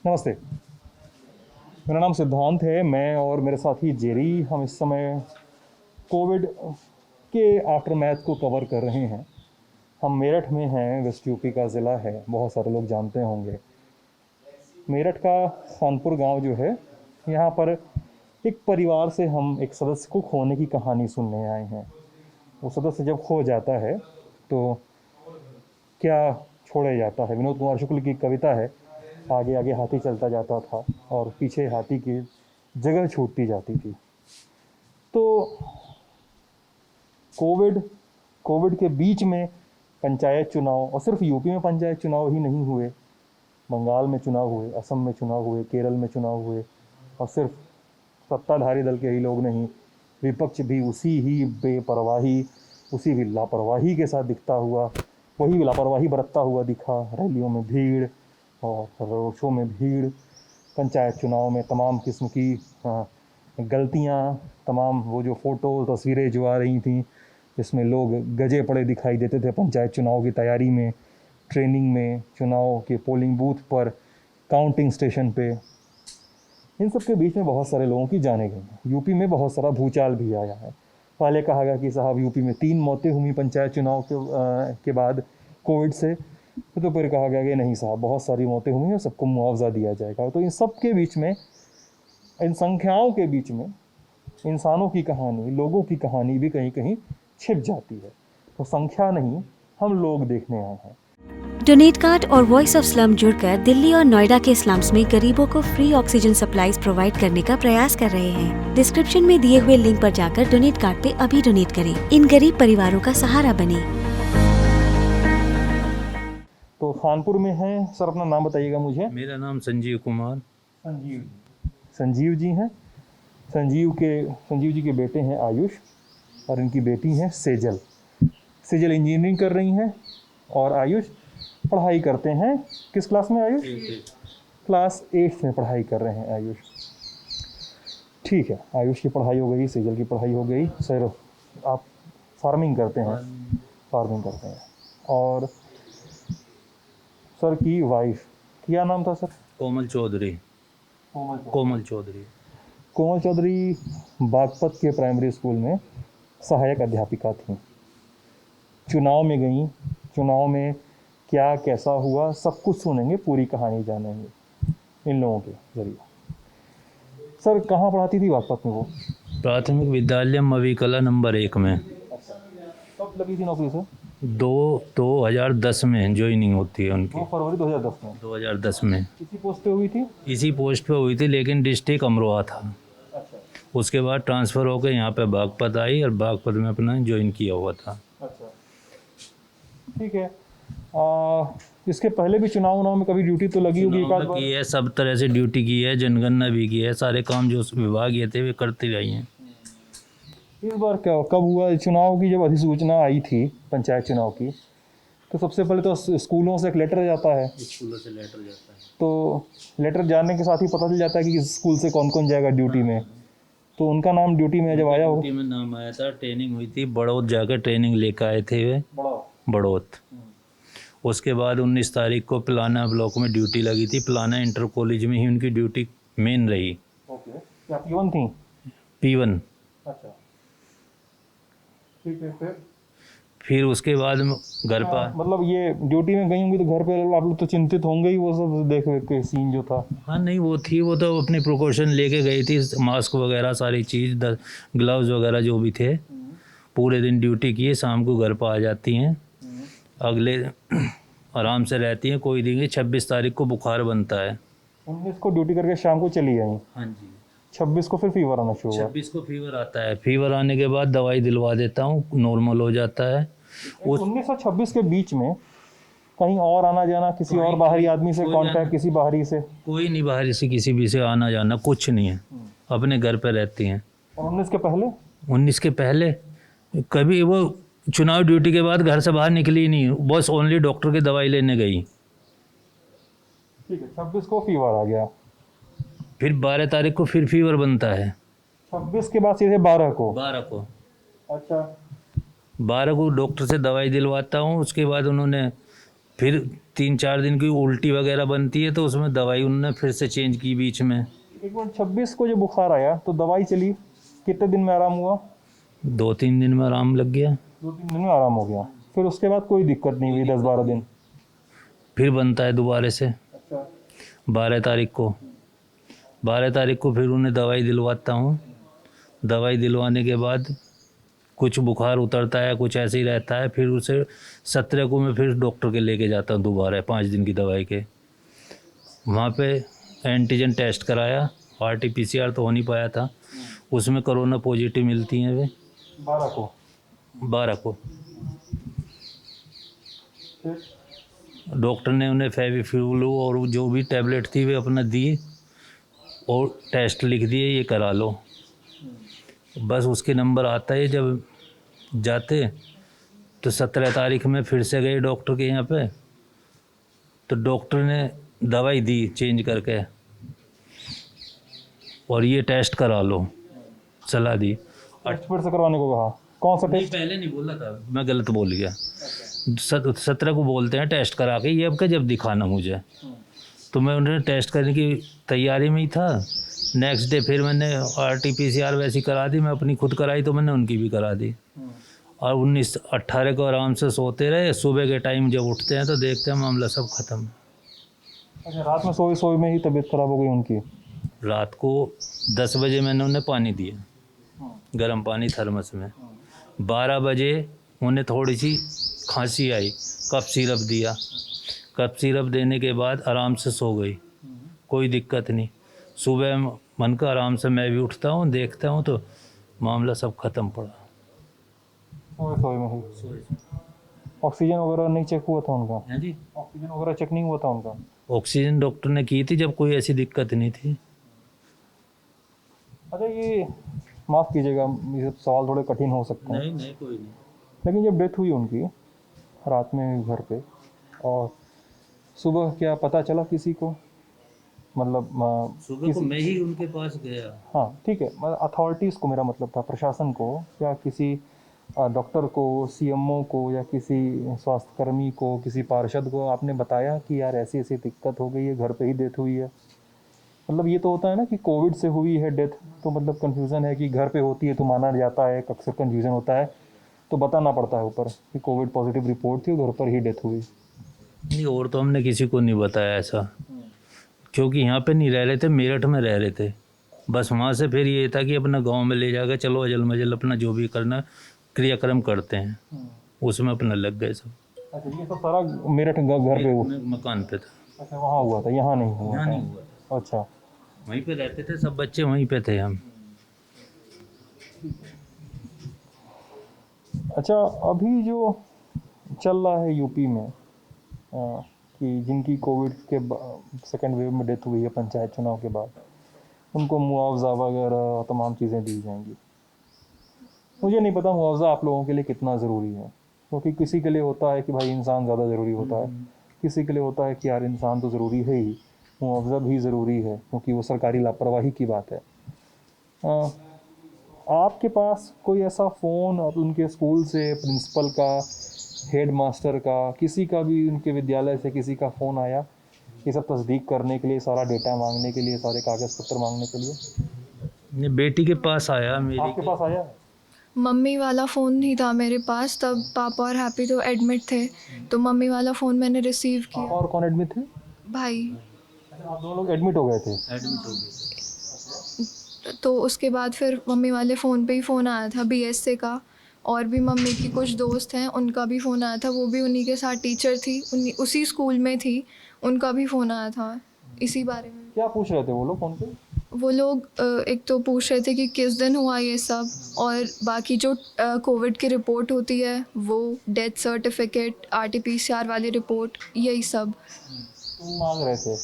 नमस्ते। मेरा नाम सिद्धांत है। मैं और मेरे साथी जेरी हम इस समय कोविड के आफ्टरमैथ को कवर कर रहे हैं। हम मेरठ में हैं, वेस्ट यूपी का ज़िला है, बहुत सारे लोग जानते होंगे। मेरठ का खानपुर गांव जो है, यहाँ पर एक परिवार से हम एक सदस्य को खोने की कहानी सुनने आए हैं। वो सदस्य जब खो जाता है तो क्या छोड़ा जाता है। विनोद कुमार शुक्ल की कविता है, आगे आगे हाथी चलता जाता था और पीछे हाथी की जगह छूटती जाती थी। तो कोविड के बीच में पंचायत चुनाव, और सिर्फ यूपी में पंचायत चुनाव ही नहीं हुए, बंगाल में चुनाव हुए, असम में चुनाव हुए, केरल में चुनाव हुए, और सिर्फ सत्ताधारी दल के ही लोग नहीं, विपक्ष भी उसी ही बेपरवाही, उसी भी लापरवाही के साथ दिखता हुआ, वही लापरवाही बरतता हुआ दिखा। रैलियों में भीड़ और रोड शो में भीड़, पंचायत चुनाव में तमाम किस्म की गलतियाँ, तमाम वो जो फ़ोटो तस्वीरें जो आ रही थी जिसमें लोग गजे पड़े दिखाई देते थे पंचायत चुनाव की तैयारी में, ट्रेनिंग में, चुनाव के पोलिंग बूथ पर, काउंटिंग स्टेशन पे, इन सब के बीच में बहुत सारे लोगों की जानें गई। यूपी में बहुत सारा भूचाल भी आया है। पहले कहा गया कि साहब यूपी में 3 मौतें हुई पंचायत चुनाव के बाद कोविड से, तो फिर कहा गया कि नहीं साहब, बहुत सारी मौतें हुई और सबको मुआवजा दिया जाएगा। तो इन सब के बीच में, इन संख्याओं के बीच में इंसानों की कहानी, लोगों की कहानी भी कहीं कहीं छिप जाती है। तो संख्या नहीं, हम लोग देखने आए हैं। डोनेट कार्ड और वॉइस ऑफ स्लम जुड़कर दिल्ली और नोएडा के स्लम्स में गरीबों को फ्री ऑक्सीजन सप्लाईज प्रोवाइड करने का प्रयास कर रहे हैं। डिस्क्रिप्शन में दिए हुए लिंक पर जाकर डोनेट कार्ड पे अभी डोनेट करें। इन गरीब परिवारों का सहारा बने। तो खानपुर में है। सर अपना नाम बताइएगा मुझे। मेरा नाम संजीव कुमार। संजीव जी हैं। संजीव जी के बेटे हैं आयुष और इनकी बेटी हैं सेजल। सेजल इंजीनियरिंग कर रही हैं और आयुष पढ़ाई करते हैं। किस क्लास में आयुष? क्लास 8 में पढ़ाई कर रहे हैं आयुष। ठीक है, आयुष की पढ़ाई हो गई, सेजल की पढ़ाई हो गई। सर आप फार्मिंग करते हैं? फार्मिंग करते हैं। और सर की वाइफ, क्या नाम था सर? कोमल चौधरी। कोमल चौधरी बागपत के प्राइमरी स्कूल में सहायक अध्यापिका थी। चुनाव में गई, चुनाव में क्या कैसा हुआ सब कुछ सुनेंगे, पूरी कहानी जानेंगे इन लोगों के जरिए। सर कहाँ पढ़ाती थी बागपत में वो? प्राथमिक विद्यालय मवी कला नंबर 1 में। कब लगी थी नौकरी सर? 2010 में ज्वाइनिंग होती है उनकी। 2 फरवरी 2010 में। 2010 में इसी पोस्ट पे हुई थी? इसी पोस्ट पे हुई थी, लेकिन डिस्ट्रिक्ट अमरोहा था। अच्छा उसके बाद ट्रांसफ़र होकर यहाँ पे बागपत आई और बागपत में अपना ज्वाइन किया हुआ था। अच्छा, ठीक है। इसके पहले भी चुनाव में कभी ड्यूटी तो लगी होगी एक आध बार? की है, सब तरह से ड्यूटी की है, जनगणना भी की है, सारे काम जो विभाग ये थे वे करती रही हैं। इस बार क्या कब हुआ चुनाव की? जब अधिसूचना आई थी पंचायत चुनाव की, तो सबसे पहले तो स्कूलों से एक लेटर जाता है। स्कूलों से लेटर जाता है, तो लेटर जाने के साथ ही पता चल जाता है कि किस स्कूल से कौन कौन जाएगा ड्यूटी में। तो उनका नाम ड्यूटी में जब आया हो? ड्यूटी में नाम आया था, ट्रेनिंग हुई थी, बड़ौद जाकर ट्रेनिंग लेकर आए थे वे, बड़ौद। उसके बाद 19 तारीख को पिलाना ब्लॉक में ड्यूटी लगी थी। पिलाना इंटर कॉलेज में ही उनकी ड्यूटी मेन रही। ओके, क्या P1 थी? P1। अच्छा, ठीक है। फिर उसके बाद घर पर, मतलब ये ड्यूटी में गई होंगी तो घर पे आप लोग तो चिंतित होंगे ही, वो सब देख के सीन जो था। हाँ नहीं वो थी, वो तो अपनी प्रिकॉशन लेके गई थी, मास्क वगैरह सारी चीज़, ग्लव्स वगैरह जो भी थे। पूरे दिन ड्यूटी किए, शाम को घर पर आ जाती हैं, अगले आराम से रहती हैं। कोई दिन 26 तारीख को बुखार बनता है। 19 को ड्यूटी करके शाम को चली आई? हाँ जी। 26 को फिर फीवर आना शुरू हुआ? 26 को फीवर आता है। फीवर आने के बाद दवाई दिलवा देता हूँ, नॉर्मल हो जाता है। 19 और 26 के बीच में कहीं और आना जाना, किसी और बाहरी आदमी से कांटेक्ट, किसी बाहरी से? कोई नहीं बाहर से किसी भी से आना जाना कुछ नहीं है, अपने घर पे रहती हैं। और 19 के पहले? 19 के पहले कभी वो चुनाव ड्यूटी के बाद घर से बाहर निकली नहीं, बस ओनली डॉक्टर की दवाई लेने गई। ठीक है, 26 को फीवर आ गया। फिर 12 तारीख को फिर फीवर बनता है। 26 के बाद सीधे 12 को? 12 को। अच्छा, 12 को डॉक्टर से दवाई दिलवाता हूँ। उसके बाद उन्होंने फिर 3-4 दिन की उल्टी वगैरह बनती है तो उसमें दवाई उन्होंने फिर से चेंज की बीच में। एक मिनट, 26 को जो बुखार आया तो दवाई चली, कितने दिन में आराम हुआ? 2-3 दिन में आराम लग गया। 2-3 दिन में आराम हो गया, फिर उसके बाद कोई दिक्कत नहीं हुई 10-12 दिन? फिर बनता है दोबारा से। अच्छा। 12 तारीख को फिर उन्हें दवाई दिलवाता हूँ। दवाई दिलवाने के बाद कुछ बुखार उतरता है, कुछ ऐसे ही रहता है। फिर उसे 17 को मैं फिर डॉक्टर के लेके जाता हूँ दोबारा 5 दिन की दवाई के। वहाँ पे एंटीजन टेस्ट कराया, RT-PCR तो हो नहीं पाया था, उसमें कोरोना पॉजिटिव मिलती हैं वे 12 को। फिर डॉक्टर ने उन्हें फेविफ्लू और जो भी टैबलेट थी वे अपना दी और टेस्ट लिख दिए, ये करा लो। बस उसके नंबर आता है जब जाते तो 17 तारीख में फिर से गए डॉक्टर के यहाँ पे, तो डॉक्टर ने दवाई दी चेंज करके और ये टेस्ट करा लो सलाह दी। टेस्ट फिर से करवाने को कहा? कौन सा टेस्ट? पहले नहीं बोला था, मैं गलत बोल गया। 17 को बोलते हैं टेस्ट करा के, ये अब का जब दिखाना मुझे, तो मैं उन्हें टेस्ट करने की तैयारी में ही था। नेक्स्ट डे फिर मैंने RT-PCR वैसी करा दी, मैं अपनी खुद कराई तो मैंने उनकी भी करा दी। और 19-18 को आराम से सोते रहे। सुबह के टाइम जब उठते हैं तो देखते हैं मामला सब ख़त्म। अच्छा, रात में सोए में ही तबीयत खराब हो गई उनकी? रात को 10 बजे मैंने उन्हें पानी दिया, गर्म पानी थर्मस में। 12 बजे उन्हें थोड़ी सी खांसी आई, कफ सिरप दिया। कफ सिरप देने के बाद आराम से सो गई, कोई दिक्कत नहीं। सुबह मन का आराम से मैं भी उठता हूँ, देखता हूँ तो मामला सब ख़त्म पड़ा। सोए में ही? ऑक्सीजन वगैरह नहीं चेक हुआ था उनका? हाँ जी, ऑक्सीजन वगैरह चेक नहीं हुआ था उनका? ऑक्सीजन डॉक्टर ने की थी जब कोई ऐसी दिक्कत नहीं थी। अच्छा, ये माफ़ कीजिएगा, ये सब सवाल थोड़े कठिन हो सकते हैं, नहीं कोई नहीं। लेकिन जब डेथ हुई उनकी रात में घर पे, और सुबह क्या पता चला किसी को? मतलब सुबह को मैं ही उनके पास गया। हाँ ठीक है, अथॉरिटीज़ को, मेरा मतलब था प्रशासन को, या किसी डॉक्टर को, CMO को, या किसी स्वास्थ्यकर्मी को, किसी पार्षद को आपने बताया कि यार ऐसी ऐसी दिक्कत हो गई है, घर पे ही डेथ हुई है? मतलब ये तो होता है ना कि कोविड से हुई है डेथ, तो मतलब कन्फ्यूज़न है कि घर पे होती है तो माना जाता है, अक्सर कन्फ्यूज़न होता है तो बताना पड़ता है ऊपर कि कोविड पॉजिटिव रिपोर्ट थी और घर पर ही डेथ हुई। नहीं, और तो हमने किसी को नहीं बताया ऐसा, क्योंकि यहाँ पे नहीं रह रहे थे, मेरठ में रह रहे थे। बस वहाँ से फिर ये था कि अपना गांव में ले जाकर चलो अजल मजल अपना जो भी करना क्रियाक्रम करते हैं, उसमें अपना लग गए सब। अच्छा, ये सब सारा मेरठ घर पे हुआ? मकान पे था। अच्छा, वहाँ हुआ था, यहाँ नहीं हुआ यहाँ था? नहीं हुआ था। अच्छा, वहीं पे रहते थे सब बच्चे, वहीं पे थे हम। अच्छा, अभी जो चल रहा है यूपी में कि जिनकी कोविड के सेकेंड वेव में डेथ हुई है पंचायत चुनाव के बाद, उनको मुआवजा वगैरह तमाम चीज़ें दी जाएंगी। मुझे नहीं पता मुआवजा आप लोगों के लिए कितना ज़रूरी है, क्योंकि किसी के लिए होता है कि भाई इंसान ज़्यादा ज़रूरी होता है, किसी के लिए होता है कि यार इंसान तो ज़रूरी है ही, मुआवजा भी ज़रूरी है क्योंकि वो सरकारी लापरवाही की बात है। आपके पास कोई ऐसा फ़ोन और उनके स्कूल से, प्रिंसिपल का, हेड मास्टर का, किसी का भी उनके विद्यालय से किसी का फ़ोन आया ये सब तस्दीक करने के लिए, सारा डेटा मांगने के लिए, सारे कागज़ पत्र मांगने के लिए? ये बेटी के पास आया, मेरी आपके पास आया? मम्मी वाला फ़ोन नहीं था मेरे पास तब, पापा और हैप्पी तो एडमिट थे, तो मम्मी वाला फ़ोन मैंने रिसीव किया। और कौन एडमिट थे? भाई। आप दोनों लोग एडमिट हो गए थे? एडमिट हो गई। तो उसके बाद फिर मम्मी वाले फ़ोन पे ही फ़ोन आया था BSA का, और भी मम्मी की कुछ दोस्त हैं उनका भी फ़ोन आया था, वो भी उन्हीं के साथ टीचर थी, उसी स्कूल में थी, उनका भी फ़ोन आया था इसी बारे में। क्या पूछ रहे थे वो लोग फ़ोन पे? वो लोग एक तो पूछ रहे थे कि किस दिन हुआ ये सब, और बाकी जो कोविड की रिपोर्ट होती है वो, डेथ सर्टिफिकेट, RT-PCR वाली रिपोर्ट, यही सब मांग रहे थे।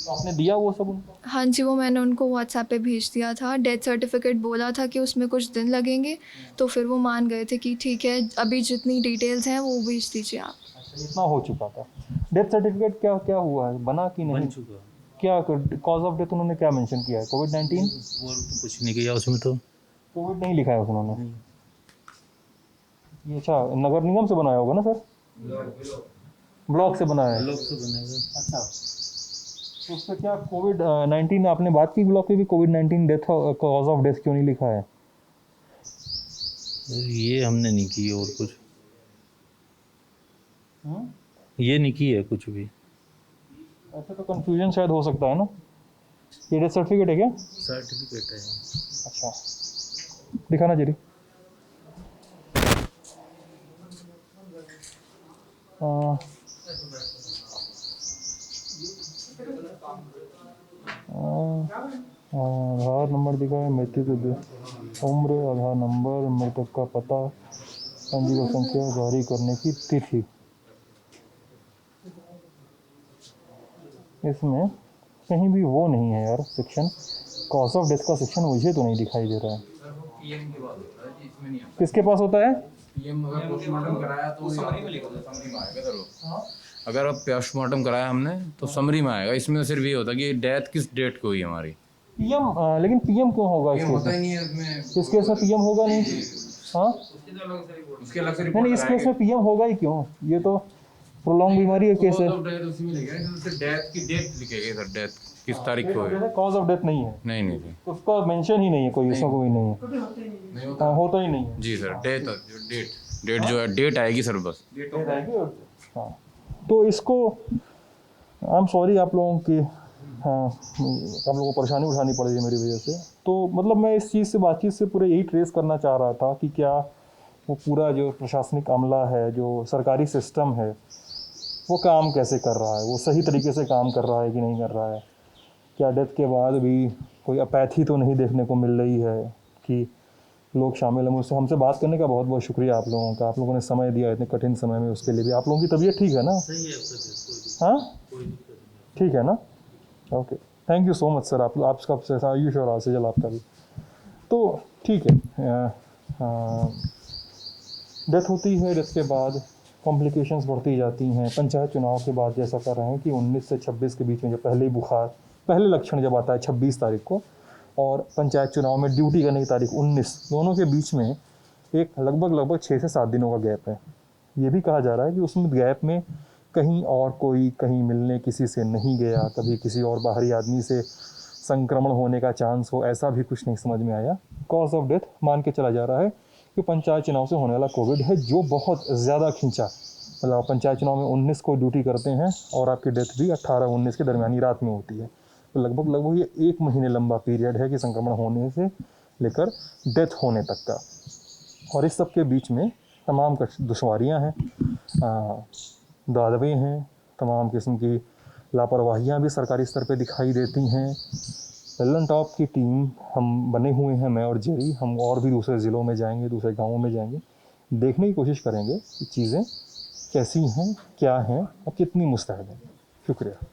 तो आपने दिया वो सब उनको? हाँ जी, वो मैंने उनको WhatsApp पे भेज दिया था। डेथ सर्टिफिकेट बोला था कि उसमें कुछ दिन लगेंगे, तो फिर वो मान गए थे कि ठीक है, अभी जितनी डिटेल्स हैं वो भेज दीजिए आप। अच्छा, इतना हो चुका था। डेथ सर्टिफिकेट क्या हुआ है, बना कि नहीं? बन चुका। क्या कॉज ऑफ डेथ उन्होंने क्या मेंशन किया है? कोविड-19? और तो कुछ नहीं किया उसमें तो। कोविड नहीं लिखा है उन्होंने। ये अच्छा नगर निगम से बनाया होगा ना सर? ब्लॉक से बना है? ब्लॉक से बनेगा। अच्छा, तो उस पर क्या कोविड-19 आपने बात की, ब्लॉक पे भी कोविड-19 डेथ कॉज ऑफ डेथ क्यों नहीं लिखा है? ये हमने नहीं की और कुछ, ये नहीं की है कुछ भी। ऐसे तो कंफ्यूजन शायद हो सकता है ना। ये डेथ सर्टिफिकेट है क्या? सर्टिफिकेट है। अच्छा, दिखाना जरी। आधार नंबर दिखा है, मृत्यु की उम्र, आधार नंबर, मृतक का पता, पंजीकरण संख्या, जारी करने की तिथि। इसमें कहीं भी वो नहीं है यार सेक्शन, कॉज ऑफ डेथ का सेक्शन मुझे तो नहीं दिखाई दे रहा है। पीएम की बात होता है जी, इसमें नहीं आता। किसके पास होता है? पीएम अगर पोस्टमार्टम कराया तो समरी में लिखो, समरी में आएगा सर वो। अगर अब पोस्टमार्टम कराया हमने तो समरी में आएगा। इसमें सिर्फ ये होता है कि डेथ किस डेट को हुई हमारी। पीएम, लेकिन पीएम क्यों होगा इस पीएम केस होता में? ही नहीं है इसमें। इस केस में पीएम होगा नहीं। हाँ, उसके अलग से नहीं रिपोर्ट इस केस में पीएम होगा ही क्यों? ये तो प्रोलॉन्ग बीमारी है केस है। उसी में लिखेगा सर, डेथ की डेट लिखेगा सर, डेथ किस तारीख को है। कॉज ऑफ डेथ नहीं है, नहीं नहीं जी, उसका मेंशन ही नहीं है, कोई इसमें कोई नहीं है। नहीं होता। हाँ, होता ही नहीं है। जी सर, डेट डेट डेट जो है, डेट आएगी सर बस। हाँ, तो इसको आई एम सॉरी आप लोगों की, हाँ आप लोगों को परेशानी उठानी पड़ रही है मेरी वजह से। तो मतलब मैं इस चीज़ से, बातचीत से पूरे यही ट्रेस करना चाह रहा था कि क्या वो पूरा जो प्रशासनिक अमला है, जो सरकारी सिस्टम है, वो काम कैसे कर रहा है, वो सही तरीके से काम कर रहा है कि नहीं कर रहा है। क्या डेथ के बाद भी कोई अपैथी तो नहीं देखने को मिल रही है कि लोग शामिल हैं। मुझसे हमसे बात करने का बहुत बहुत शुक्रिया आप लोगों का, आप लोगों ने समय दिया इतने कठिन समय में, उसके लिए भी। आप लोगों की तबीयत ठीक है ना? सही है, कोई दिक्कत हाँ ठीक है ना? Okay, thank you so much sir. आपका आयुष और आशीजल आपका भी। तो ठीक है, डेथ होती है, डेथ के बाद कॉम्प्लिकेशंस बढ़ती जाती हैं। पंचायत चुनाव के बाद जैसा कर रहे हैं कि 19 से 26 के बीच में, जब पहले लक्षण जब आता है 26 तारीख को, और पंचायत चुनाव में ड्यूटी करने की तारीख 19, दोनों के बीच में एक लगभग 6 से 7 दिनों का गैप है। ये भी कहा जा रहा है कि उसमें गैप में कहीं और कोई कहीं मिलने किसी से नहीं गया, कभी किसी और बाहरी आदमी से संक्रमण होने का चांस हो, ऐसा भी कुछ नहीं समझ में आया। कॉज ऑफ डेथ मान के चला जा रहा है कि पंचायत चुनाव से होने वाला कोविड है, जो बहुत ज़्यादा खींचा। मतलब पंचायत चुनाव में 19 को ड्यूटी करते हैं और आपकी डेथ भी 18-19 के दरमियानी रात में होती है। तो लगभग ये 1 महीने लंबा पीरियड है कि संक्रमण होने से लेकर डेथ होने तक का। और इस सब के बीच में तमाम दुश्वारियाँ हैं, दावे हैं, तमाम किस्म की लापरवाहियाँ भी सरकारी स्तर पे दिखाई देती हैं। लल्लन टॉप की टीम हम बने हुए हैं, मैं और जेरी। हम और भी दूसरे ज़िलों में जाएंगे, दूसरे गाँवों में जाएंगे, देखने की कोशिश करेंगे कि चीज़ें कैसी हैं, क्या हैं और कितनी मुस्तैद हैं। शुक्रिया।